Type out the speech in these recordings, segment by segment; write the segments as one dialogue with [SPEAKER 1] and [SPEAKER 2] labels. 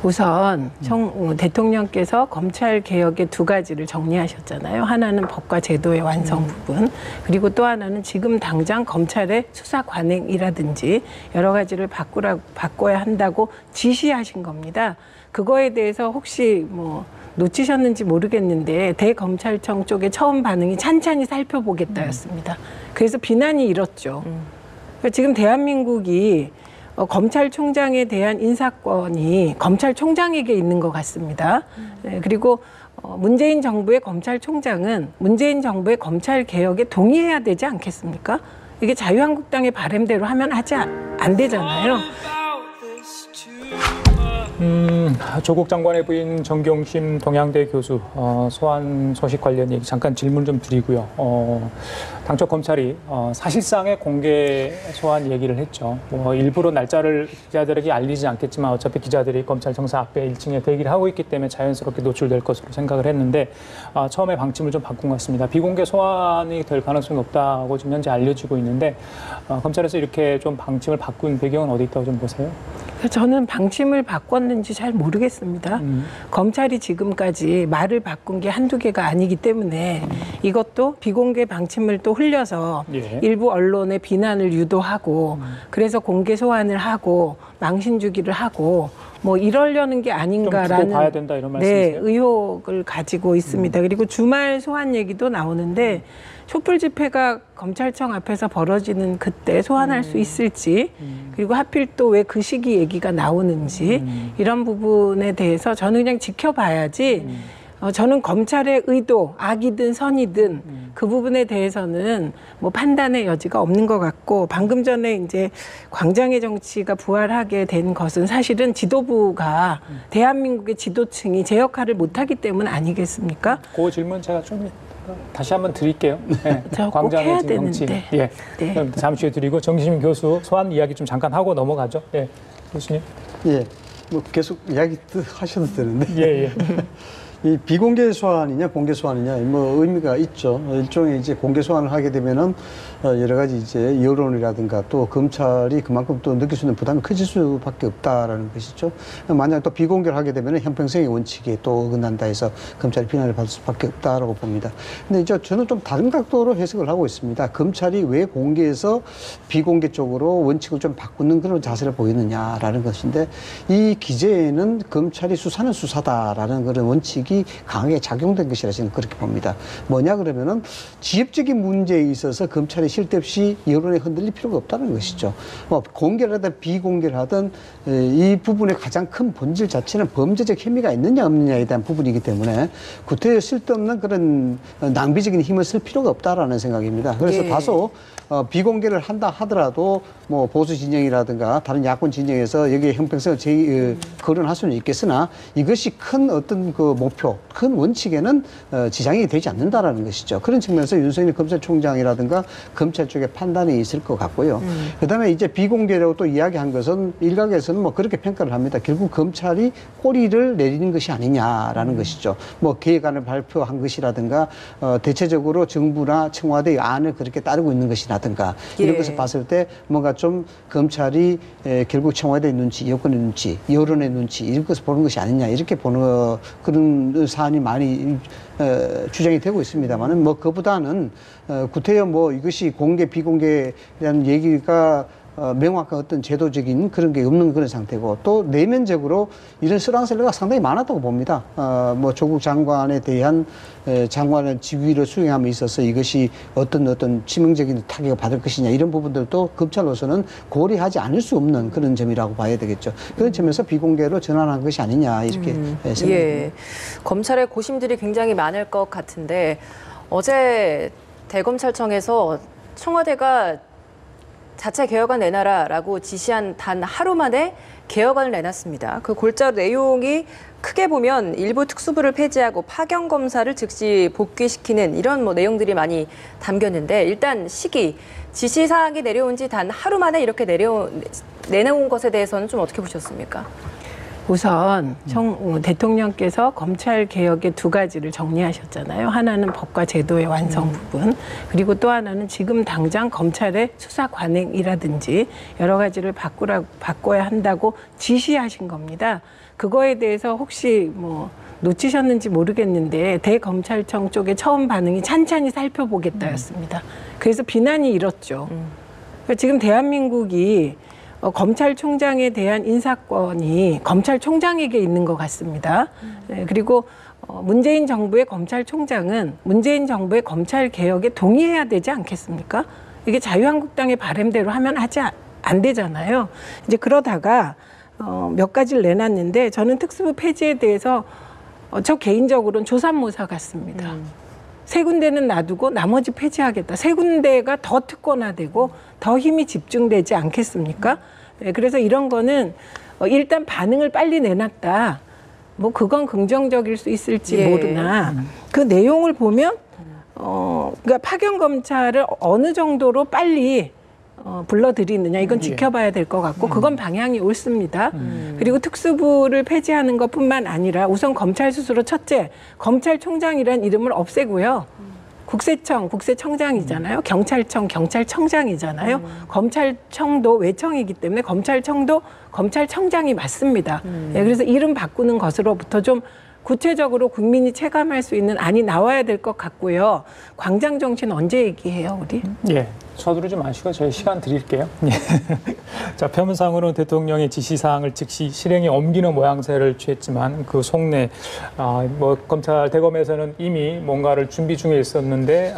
[SPEAKER 1] 우선 대통령께서 검찰 개혁의 두 가지를 정리하셨잖아요. 하나는 법과 제도의 완성 부분, 그리고 또 하나는 지금 당장 검찰의 수사 관행이라든지 여러 가지를 바꿔야 한다고 지시하신 겁니다. 그거에 대해서 혹시 뭐 놓치셨는지 모르겠는데 대검찰청 쪽의 처음 반응이 찬찬히 살펴보겠다였습니다. 그래서 비난이 일었죠. 그러니까 지금 대한민국이 검찰총장에 대한 인사권이 검찰총장에게 있는 것 같습니다. 네, 그리고 문재인 정부의 검찰총장은 문재인 정부의 검찰 개혁에 동의해야 되지 않겠습니까? 이게 자유한국당의 바람대로 하면 안 되잖아요.
[SPEAKER 2] 조국 장관의 부인 정경심 동양대 교수 소환 소식 관련 얘기 잠깐 질문 좀 드리고요. 당초 검찰이 사실상의 공개 소환 얘기를 했죠. 뭐 일부러 날짜를 기자들에게 알리지 않겠지만 어차피 기자들이 검찰 정사 앞에 1층에 대기를 하고 있기 때문에 자연스럽게 노출될 것으로 생각을 했는데 처음에 방침을 좀 바꾼 것 같습니다. 비공개 소환이 될 가능성이 없다고 지금 현재 알려지고 있는데 검찰에서 이렇게 좀 방침을 바꾼 배경은 어디 있다고 좀 보세요?
[SPEAKER 1] 저는 방침을 바꿨는지 잘 모르겠습니다. 검찰이 지금까지 말을 바꾼 게 한두 개가 아니기 때문에 이것도 비공개 방침을 또 흘려서 일부 언론의 비난을 유도하고 그래서 공개 소환을 하고 망신 주기를 하고 뭐 이러려는 게 아닌가라는
[SPEAKER 2] 봐야 된다, 이런 말씀이세요?
[SPEAKER 1] 의혹을 가지고 있습니다. 그리고 주말 소환 얘기도 나오는데 촛불 집회가 검찰청 앞에서 벌어지는 그때 소환할 수 있을지 그리고 하필 또 왜 그 시기 얘기가 나오는지 이런 부분에 대해서 저는 그냥 지켜봐야지 저는 검찰의 의도, 악이든 선이든 그 부분에 대해서는 뭐 판단의 여지가 없는 것 같고 방금 전에 이제 광장의 정치가 부활하게 된 것은 사실은 지도부가 대한민국의 지도층이 제 역할을 못하기 때문 아니겠습니까?
[SPEAKER 2] 그 질문 제가 좀 다시 한번 드릴게요. 네.
[SPEAKER 1] 저 꼭 해야 되는데.
[SPEAKER 2] 예. 네. 그럼 잠시 후에 드리고 정기심 교수 소환 이야기 좀 잠깐 하고 넘어가죠. 예. 교수님.
[SPEAKER 3] 예. 뭐 계속 이야기 하셔도 되는데.
[SPEAKER 2] 예, 예.
[SPEAKER 3] 이 비공개 소환이냐 공개 소환이냐 뭐 의미가 있죠. 일종의 이제 공개 소환을 하게 되면은 여러 가지 이제 여론이라든가 또 검찰이 그만큼 또 느낄 수 있는 부담이 커질 수밖에 없다라는 것이죠. 만약 또 비공개를 하게 되면은 형평성의 원칙에 또 어긋난다 해서 검찰이 비난을 받을 수밖에 없다라고 봅니다. 근데 이제 저는 좀 다른 각도로 해석을 하고 있습니다. 검찰이 왜 공개에서 비공개 쪽으로 원칙을 좀 바꾸는 그런 자세를 보이느냐라는 것인데 이 기재에는 검찰이 수사는 수사다라는 그런 원칙이 강하게 작용된 것이라 저는 그렇게 봅니다. 뭐냐 그러면은 지엽적인 문제에 있어서 검찰이 쓸데없이 여론에 흔들릴 필요가 없다는 것이죠. 뭐 공개를 하든 비공개를 하든 이 부분의 가장 큰 본질 자체는 범죄적 혐의가 있느냐 없느냐에 대한 부분이기 때문에 구태여 쓸데없는 그런 낭비적인 힘을 쓸 필요가 없다라는 생각입니다. 그래서 다소 비공개를 한다 하더라도 뭐 보수 진영이라든가 다른 야권 진영에서 여기에 형평성을 거론할 수는 있겠으나 이것이 큰 어떤 그 목표, 큰 원칙에는 지장이 되지 않는다라는 것이죠. 그런 측면에서 윤석열 검찰총장이라든가 검찰 쪽에 판단이 있을 것 같고요. 그다음에 이제 비공개라고 또 이야기한 것은 일각에서는 뭐 그렇게 평가를 합니다. 결국 검찰이 꼬리를 내리는 것이 아니냐라는 것이죠. 뭐 계획안을 발표한 것이라든가 대체적으로 정부나 청와대의 안을 그렇게 따르고 있는 것이라든가 이런 것을 봤을 때 뭔가 좀 검찰이 결국 청와대의 눈치, 여권의 눈치, 여론의 눈치 이런 것을 보는 것이 아니냐 이렇게 보는 그런 사안이 많이 주장이 되고 있습니다만은 뭐 그보다는 구태여 뭐 이것이 공개 비공개라는 얘기가 명확한 어떤 제도적인 그런 게 없는 그런 상태고 또 내면적으로 이런 쓰랑설레가 상당히 많았다고 봅니다. 뭐 조국 장관에 대한 장관의 직위를 수행함에 있어서 이것이 어떤 치명적인 타격을 받을 것이냐 이런 부분들도 검찰로서는 고려하지 않을 수 없는 그런 점이라고 봐야 되겠죠. 그런 점에서 비공개로 전환한 것이 아니냐 이렇게 생각합니다.
[SPEAKER 4] 예. 검찰의 고심들이 굉장히 많을 것 같은데 어제 대검찰청에서 청와대가 자체 개혁안 내놔라라고 지시한 단 하루 만에 개혁안을 내놨습니다. 그 골자 내용이 크게 보면 일부 특수부를 폐지하고 파견 검사를 즉시 복귀시키는 이런 뭐 내용들이 많이 담겼는데 일단 시기, 지시 사항이 내려온 지 단 하루 만에 이렇게 내놓은 것에 대해서는 좀 어떻게 보셨습니까?
[SPEAKER 1] 우선 대통령께서 검찰 개혁의 두 가지를 정리하셨잖아요. 하나는 법과 제도의 완성 부분, 그리고 또 하나는 지금 당장 검찰의 수사 관행이라든지 여러 가지를 바꿔야 한다고 지시하신 겁니다. 그거에 대해서 혹시 뭐 놓치셨는지 모르겠는데 대검찰청 쪽의 처음 반응이 찬찬히 살펴보겠다였습니다. 그래서 비난이 일었죠. 그러니까 지금 대한민국이 검찰총장에 대한 인사권이 검찰총장에게 있는 것 같습니다. 그리고 문재인 정부의 검찰총장은 문재인 정부의 검찰 개혁에 동의해야 되지 않겠습니까? 이게 자유한국당의 바람대로 하면 안 되잖아요. 이제 그러다가 몇 가지를 내놨는데 저는 특수부 폐지에 대해서 저 개인적으로는 조삼모사 같습니다. 세 군데는 놔두고 나머지 폐지하겠다. 세 군데가 더 특권화되고 더 힘이 집중되지 않겠습니까? 네, 그래서 이런 거는 일단 반응을 빨리 내놨다. 뭐 그건 긍정적일 수 있을지 모르나 그 내용을 보면 그러니까 파견 검찰을 어느 정도로 빨리 불러들이느냐 이건 지켜봐야 될 것 같고 그건 방향이 옳습니다. 그리고 특수부를 폐지하는 것뿐만 아니라 우선 검찰 스스로 첫째 검찰총장이라는 이름을 없애고요. 국세청장이잖아요. 경찰청 경찰청장이잖아요. 검찰청도 외청이기 때문에 검찰청도 검찰청장이 맞습니다. 네, 그래서 이름 바꾸는 것으로부터 좀 구체적으로 국민이 체감할 수 있는 안이 나와야 될 것 같고요. 광장 정치는 언제 얘기해요, 우리?
[SPEAKER 2] 예, 서두르지 마시고 저희 시간 드릴게요. 예. 자, 표면상으로는 대통령의 지시사항을 즉시 실행에 옮기는 모양새를 취했지만 그 속내 뭐 검찰 대검에서는 이미 뭔가를 준비 중에 있었는데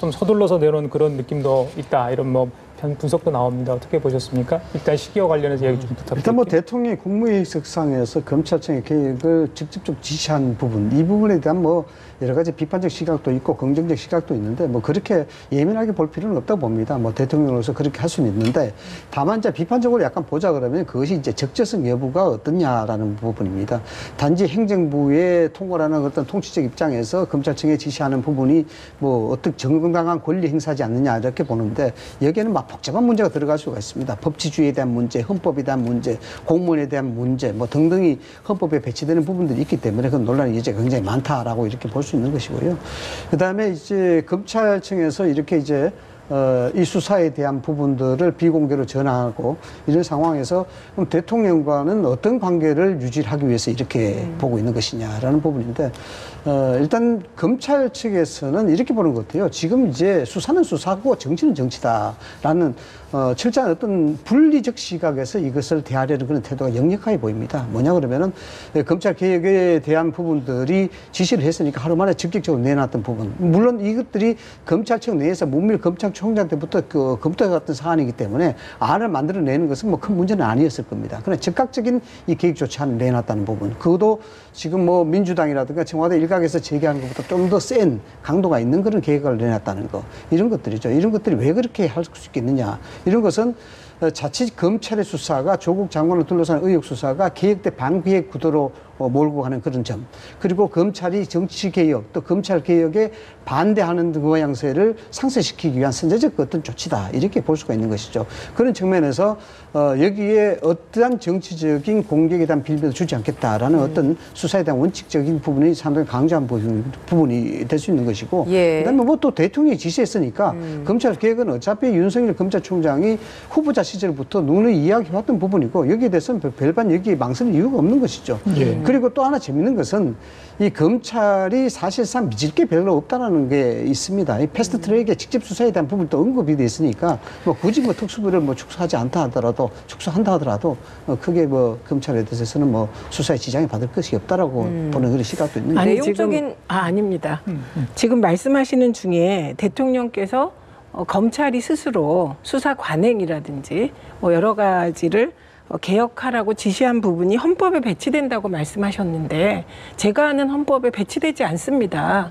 [SPEAKER 2] 좀 서둘러서 내놓은 그런 느낌도 있다. 이런 뭐 분석도 나옵니다. 어떻게 보셨습니까? 일단 시기와 관련해서 얘기 좀 부탁드립니다.
[SPEAKER 3] 일단 뭐 대통령이 국무회의석상에서 검찰청의 개혁을 직접적 지시한 부분, 이 부분에 대한 뭐 여러 가지 비판적 시각도 있고 긍정적 시각도 있는데 뭐 그렇게 예민하게 볼 필요는 없다고 봅니다. 뭐 대통령으로서 그렇게 할 수는 있는데 다만 이제 비판적으로 약간 보자 그러면 그것이 이제 적절성 여부가 어떠냐라는 부분입니다. 단지 행정부의 통과라는 어떤 통치적 입장에서 검찰청에 지시하는 부분이 뭐 어떤 정당한 권리 행사하지 않느냐 이렇게 보는데 여기에는 막 복잡한 문제가 들어갈 수가 있습니다. 법치주의에 대한 문제, 헌법에 대한 문제, 공무원에 대한 문제 뭐 등등이 헌법에 배치되는 부분들이 있기 때문에 그 논란이 이제 굉장히 많다라고 이렇게 볼 수 있는 것이고요. 그다음에 이제 검찰청에서 이렇게 이제 이 수사에 대한 부분들을 비공개로 전하고 이런 상황에서 그럼 대통령과는 어떤 관계를 유지하기 위해서 이렇게 보고 있는 것이냐라는 부분인데 일단 검찰 측에서는 이렇게 보는 것 같아요. 지금 이제 수사는 수사고 정치는 정치다라는 철저한 어떤 분리적 시각에서 이것을 대하려는 그런 태도가 역력하게 보입니다. 뭐냐 그러면은 검찰 개혁에 대한 부분들이 지시를 했으니까 하루 만에 적극적으로 내놨던 부분. 물론 이것들이 검찰청 내에서 문밀 검찰총장 때부터 그 검토해왔던 사안이기 때문에 안을 만들어내는 것은 뭐 큰 문제는 아니었을 겁니다. 그러나 즉각적인 이 계획조차는 내놨다는 부분. 그것도 지금 뭐 민주당이라든가 청와대 일각에서 제기하는 것보다 좀 더 센 강도가 있는 그런 계획을 내놨다는 거. 이런 것들이죠. 이런 것들이 왜 그렇게 할 수 있겠느냐. 이런 것은 자칫 검찰의 수사가 조국 장관을 둘러싼 의혹 수사가 개혁대 반기획 구도로 몰고 가는 그런 점. 그리고 검찰이 정치개혁 또 검찰개혁에 반대하는 모양새를 상쇄시키기 위한 선제적 어떤 조치다. 이렇게 볼 수가 있는 것이죠. 그런 측면에서 여기에 어떠한 정치적인 공격에 대한 빌미도 주지 않겠다라는 어떤 수사에 대한 원칙적인 부분이 상당히 강조한 부분이 될 수 있는 것이고 그다음에 뭐 또 대통령이 지시했으니까 검찰개혁은 어차피 윤석열 검찰총장이 후보자 시절부터 누누이 이야기해왔던 부분이고 여기에 대해서는 별반 여기에 망설일 이유가 없는 것이죠. 그리고 또 하나 재밌는 것은 이 검찰이 사실상 믿을 게 별로 없다라는 게 있습니다. 이 패스트 트랙의 직접 수사에 대한 부분도 언급이 돼 있으니까 뭐 굳이 뭐 특수부를 뭐 축소하지 않다 하더라도 축소한다 하더라도 크게 뭐 검찰에 대해서는 뭐 수사에 지장이 받을 것이 없다라고 보는 그런 시각도 있는
[SPEAKER 1] 아니,
[SPEAKER 3] 거죠.
[SPEAKER 1] 지금 아닙니다. 지금 말씀하시는 중에 대통령께서 검찰이 스스로 수사 관행이라든지 뭐 여러 가지를 개혁하라고 지시한 부분이 헌법에 배치된다고 말씀하셨는데 제가 아는 헌법에 배치되지 않습니다.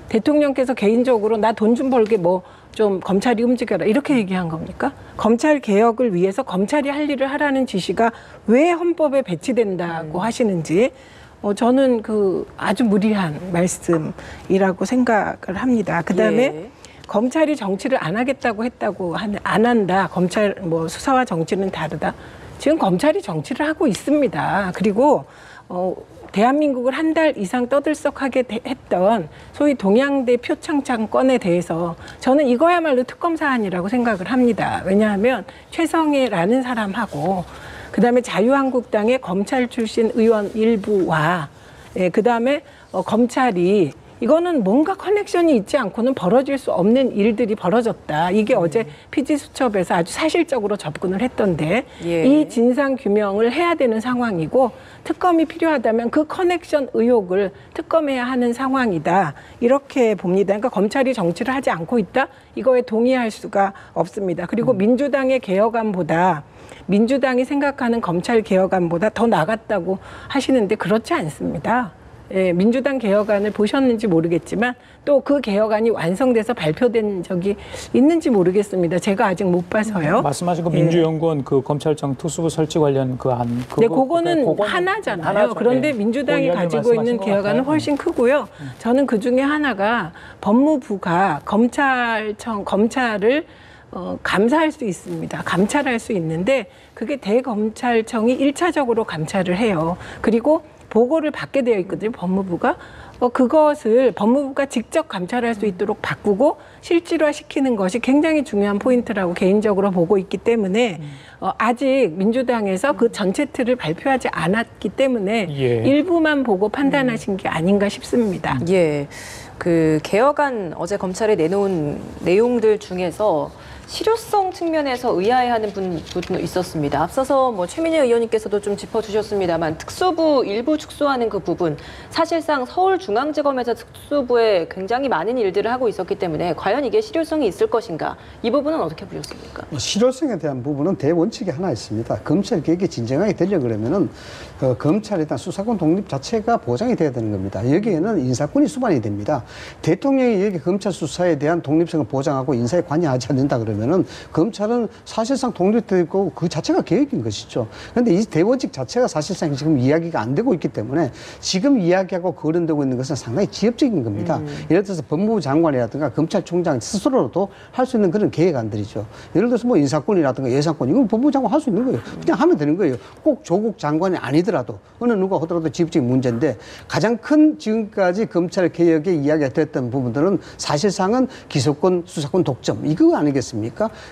[SPEAKER 1] 대통령께서 개인적으로 나 돈 좀 벌게 뭐 좀 검찰이 움직여라 이렇게 얘기한 겁니까? 검찰 개혁을 위해서 검찰이 할 일을 하라는 지시가 왜 헌법에 배치된다고 하시는지 저는 그 아주 무리한 말씀이라고 생각을 합니다. 그다음에 검찰이 정치를 안 하겠다고 했다고 안 한다. 검찰 뭐 수사와 정치는 다르다. 지금 검찰이 정치를 하고 있습니다. 그리고 대한민국을 한 달 이상 떠들썩하게 했던 소위 동양대 표창장 건에 대해서 저는 이거야말로 특검 사안이라고 생각을 합니다. 왜냐하면 최성해라는 사람하고 그다음에 자유한국당의 검찰 출신 의원 일부와 그다음에 검찰이 이거는 뭔가 커넥션이 있지 않고는 벌어질 수 없는 일들이 벌어졌다. 이게 어제 피지수첩에서 아주 사실적으로 접근을 했던데 이 진상 규명을 해야 되는 상황이고 특검이 필요하다면 그 커넥션 의혹을 특검해야 하는 상황이다. 이렇게 봅니다. 그러니까 검찰이 정치를 하지 않고 있다? 이거에 동의할 수가 없습니다. 그리고 민주당의 개혁안보다 민주당이 생각하는 검찰 개혁안보다 더 나갔다고 하시는데 그렇지 않습니다. 예, 민주당 개혁안을 보셨는지 모르겠지만 또 그 개혁안이 완성돼서 발표된 적이 있는지 모르겠습니다. 제가 아직 못 봐서요.
[SPEAKER 2] 말씀하신 그 민주연구원 그 검찰청 특수부 설치 관련 그 안.
[SPEAKER 1] 네, 그거는 하나잖아요. 그런데 민주당이 가지고 있는 개혁안은 훨씬 크고요. 저는 그 중에 하나가 법무부가 검찰을 감사할 수 있습니다. 감찰할 수 있는데 그게 대검찰청이 1차적으로 감찰을 해요. 그리고 보고를 받게 되어 있거든요. 법무부가. 그것을 법무부가 직접 감찰할 수 있도록 바꾸고 실질화시키는 것이 굉장히 중요한 포인트라고 개인적으로 보고 있기 때문에 아직 민주당에서 그 전체 틀을 발표하지 않았기 때문에 일부만 보고 판단하신 게 아닌가 싶습니다.
[SPEAKER 4] 예. 그 개혁안 어제 검찰에 내놓은 내용들 중에서 실효성 측면에서 의아해하는 분도 있었습니다. 앞서서 뭐 최민희 의원님께서도 좀 짚어주셨습니다만 특수부 일부 축소하는 그 부분 사실상 서울중앙지검에서 특수부에 굉장히 많은 일들을 하고 있었기 때문에 과연 이게 실효성이 있을 것인가 이 부분은 어떻게 보셨습니까?
[SPEAKER 3] 실효성에 대한 부분은 대원칙이 하나 있습니다. 검찰 개혁이 진정하게 되려 그러면은 검찰에 대한 수사권 독립 자체가 보장이 돼야 되는 겁니다. 여기에는 인사권이 수반이 됩니다. 대통령이 여기 검찰 수사에 대한 독립성을 보장하고 인사에 관여하지 않는다 그러면은 검찰은 사실상 독립되고 그 자체가 개혁인 것이죠. 그런데 이 대원칙 자체가 사실상 지금 이야기가 안 되고 있기 때문에 지금 이야기하고 거론되고 있는 것은 상당히 지엽적인 겁니다. 예를 들어서 법무부 장관이라든가 검찰총장 스스로도 할 수 있는 그런 계획안들이죠. 예를 들어서 뭐 인사권이라든가 예산권 이건 법무부 장관 할 수 있는 거예요. 그냥 하면 되는 거예요. 꼭 조국 장관이 아니더라도 어느 누가 하더라도 지엽적인 문제인데 가장 큰 지금까지 검찰 개혁에 이야기가 됐던 부분들은 사실상은 기소권, 수사권 독점 이거 아니겠습니까?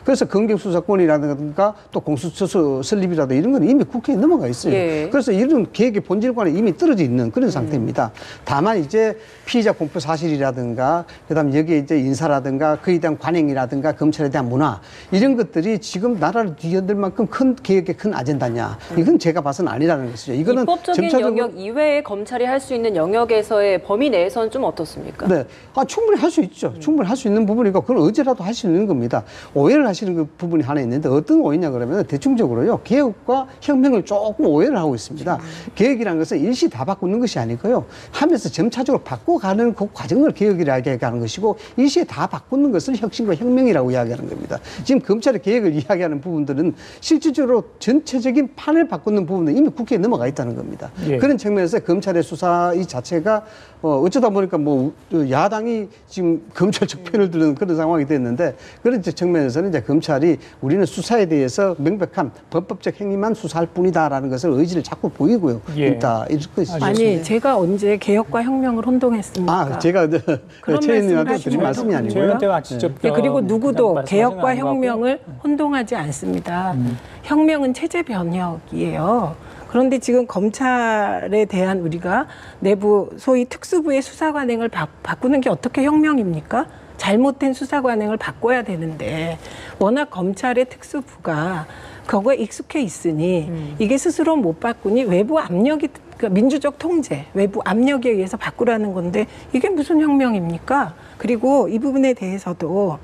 [SPEAKER 3] 그래서 검경수사권이라든가 또 공수처 설립이라도 이런 건 이미 국회에 넘어가 있어요. 그래서 이런 계획의 본질과는 이미 떨어져 있는 그런 상태입니다. 다만 이제 피의자 공표 사실이라든가 그다음 여기에 이제 인사라든가 그에 대한 관행이라든가 검찰에 대한 문화 이런 것들이 지금 나라를 뒤흔들 만큼 큰 개혁의 큰 아젠다냐? 이건 제가 봐서는 아니라는 것이죠. 이거는
[SPEAKER 4] 입법적인 영역 이외에 검찰이 할 수 있는 영역에서의 범위 내에서는 좀 어떻습니까?
[SPEAKER 3] 네, 충분히 할 수 있죠. 충분히 할 수 있는 부분이고 그건 어제라도 할 수 있는 겁니다. 오해를 하시는 그 부분이 하나 있는데 어떤 오해냐 그러면 대충적으로요. 개혁과 혁명을 조금 오해를 하고 있습니다. 개혁이라는 것은 일시 다 바꾸는 것이 아니고요. 하면서 점차적으로 바꿔가는 그 과정을 개혁이라고 이야기하는 것이고 일시에 다 바꾸는 것을 혁신과 혁명이라고 이야기하는 겁니다. 지금 검찰의 개혁을 이야기하는 부분들은 실질적으로 전체적인 판을 바꾸는 부분은 이미 국회에 넘어가 있다는 겁니다. 그런 측면에서 검찰의 수사 이 자체가 어쩌다 보니까 뭐 야당이 지금 검찰적 편을 드는 그런 상황이 됐는데 그런 측면에서는 이제 검찰이 우리는 수사에 대해서 명백한 법법적 행위만 수사할 뿐이다라는 것을 의지를 자꾸 보이고요. 있다. 이럴 것이죠.
[SPEAKER 1] 아니 제가 언제 개혁과 혁명을 혼동했습니까?
[SPEAKER 3] 제가 최 의원님한테 드린 말씀이 아니고요.
[SPEAKER 1] 네, 그리고 누구도 개혁과 혁명을 혼동하지 않습니다. 혁명은 체제 변혁이에요. 그런데 지금 검찰에 대한 우리가 내부 소위 특수부의 수사 관행을 바꾸는 게 어떻게 혁명입니까? 잘못된 수사 관행을 바꿔야 되는데 워낙 검찰의 특수부가 그거에 익숙해 있으니 이게 스스로 못 바꾸니 외부 압력이 그러니까 민주적 통제, 외부 압력에 의해서 바꾸라는 건데 이게 무슨 혁명입니까? 그리고 이 부분에 대해서도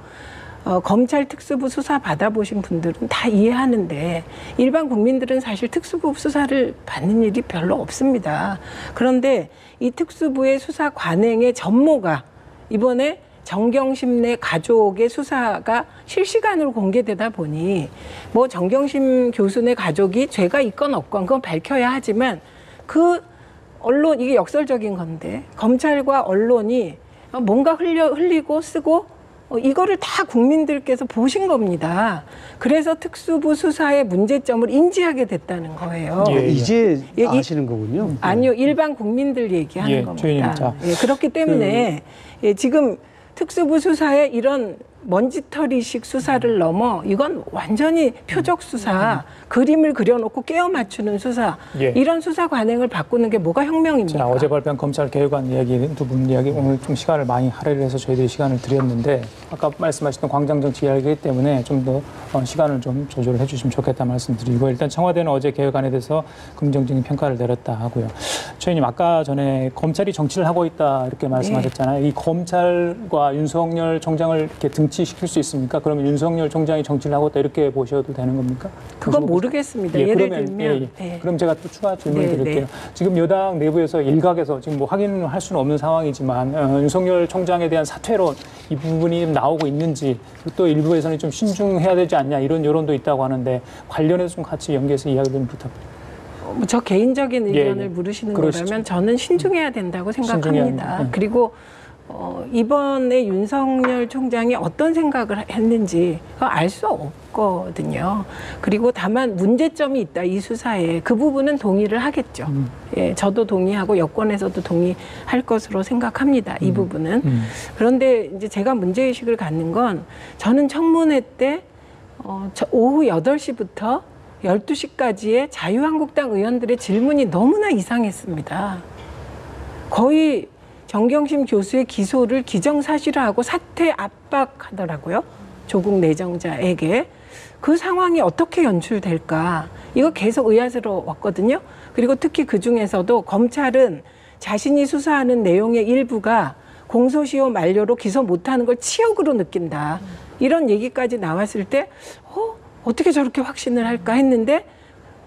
[SPEAKER 1] 검찰 특수부 수사 받아보신 분들은 다 이해하는데 일반 국민들은 사실 특수부 수사를 받는 일이 별로 없습니다. 그런데 이 특수부의 수사 관행의 전모가 이번에 정경심 내 가족의 수사가 실시간으로 공개되다 보니 뭐 정경심 교수의 가족이 죄가 있건 없건 그건 밝혀야 하지만 그 언론 이게 역설적인 건데 검찰과 언론이 뭔가 흘리고 쓰고 이거를 다 국민들께서 보신 겁니다. 그래서 특수부 수사의 문제점을 인지하게 됐다는 거예요.
[SPEAKER 2] 예.
[SPEAKER 3] 이제
[SPEAKER 1] 예,
[SPEAKER 3] 아시는 거군요.
[SPEAKER 1] 아니요, 일반 국민들 얘기하는
[SPEAKER 2] 예,
[SPEAKER 1] 겁니다.
[SPEAKER 2] 주인님, 자,
[SPEAKER 1] 그렇기 때문에 지금 특수부 수사의 이런 먼지털이식 수사를 넘어 이건 완전히 표적 수사, 그림을 그려놓고 깨어 맞추는 수사,
[SPEAKER 2] 예.
[SPEAKER 1] 이런 수사 관행을 바꾸는 게 뭐가 혁명입니까?
[SPEAKER 2] 자, 어제 발표한 검찰 개혁안 이야기, 두 분 이야기 오늘 좀 시간을 많이 할애를 해서 저희들이 시간을 드렸는데 아까 말씀하셨던 광장정치 이야기이기 때문에 좀 더 시간을 좀 조절을 해주시면 좋겠다 말씀드리고, 일단 청와대는 어제 개혁안에 대해서 긍정적인 평가를 내렸다 하고요. 최의님, 아까 전에 검찰이 정치를 하고 있다 이렇게 말씀하셨잖아요. 이 검찰과 윤석열 총장을 이렇게 등치시킬 수 있습니까? 그러면 윤석열 총장이 정치를 하고 있다 이렇게 보셔도 되는 겁니까?
[SPEAKER 1] 그건 모르겠습니다. 예를
[SPEAKER 2] 그러면,
[SPEAKER 1] 들면
[SPEAKER 2] 그럼 제가 또 추가 질문
[SPEAKER 1] 네,
[SPEAKER 2] 드릴게요. 지금 여당 내부에서 일각에서 지금 뭐 확인할 수는 없는 상황이지만 윤석열 총장에 대한 사퇴론 이 부분이 좀 나오고 있는지, 또 일부에서는 좀 신중해야 되지 않냐 이런 여론도 있다고 하는데 관련해서 좀 같이 연계해서 이야기 좀 부탁드립니다.
[SPEAKER 1] 저 개인적인 의견을
[SPEAKER 2] 예.
[SPEAKER 1] 물으시는
[SPEAKER 2] 그러시죠.
[SPEAKER 1] 거라면 저는 신중해야 된다고 생각합니다.
[SPEAKER 2] 신중해야 한다.
[SPEAKER 1] 그리고 이번에 윤석열 총장이 어떤 생각을 했는지 알 수 없거든요. 그리고 다만 문제점이 있다, 이 수사에. 그 부분은 동의를 하겠죠. 예, 저도 동의하고 여권에서도 동의할 것으로 생각합니다. 이 부분은. 그런데 이제 제가 문제의식을 갖는 건, 저는 청문회 때 오후 8시부터 12시까지의 자유한국당 의원들의 질문이 너무나 이상했습니다. 거의 정경심 교수의 기소를 기정사실화하고 사퇴 압박하더라고요. 조국 내정자에게. 그 상황이 어떻게 연출될까? 이거 계속 의아스러웠거든요. 그리고 특히 그중에서도 검찰은 자신이 수사하는 내용의 일부가 공소시효 만료로 기소 못하는 걸 치욕으로 느낀다. 이런 얘기까지 나왔을 때 어떻게 저렇게 확신을 할까 했는데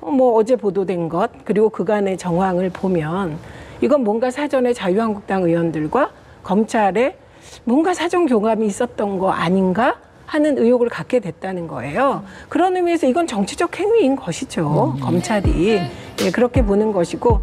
[SPEAKER 1] 뭐 어제 보도된 것, 그리고 그간의 정황을 보면 이건 뭔가 사전에 자유한국당 의원들과 검찰에 뭔가 사전 교감이 있었던 거 아닌가 하는 의혹을 갖게 됐다는 거예요. 그런 의미에서 이건 정치적 행위인 것이죠. 검찰이. 예, 그렇게 보는 것이고,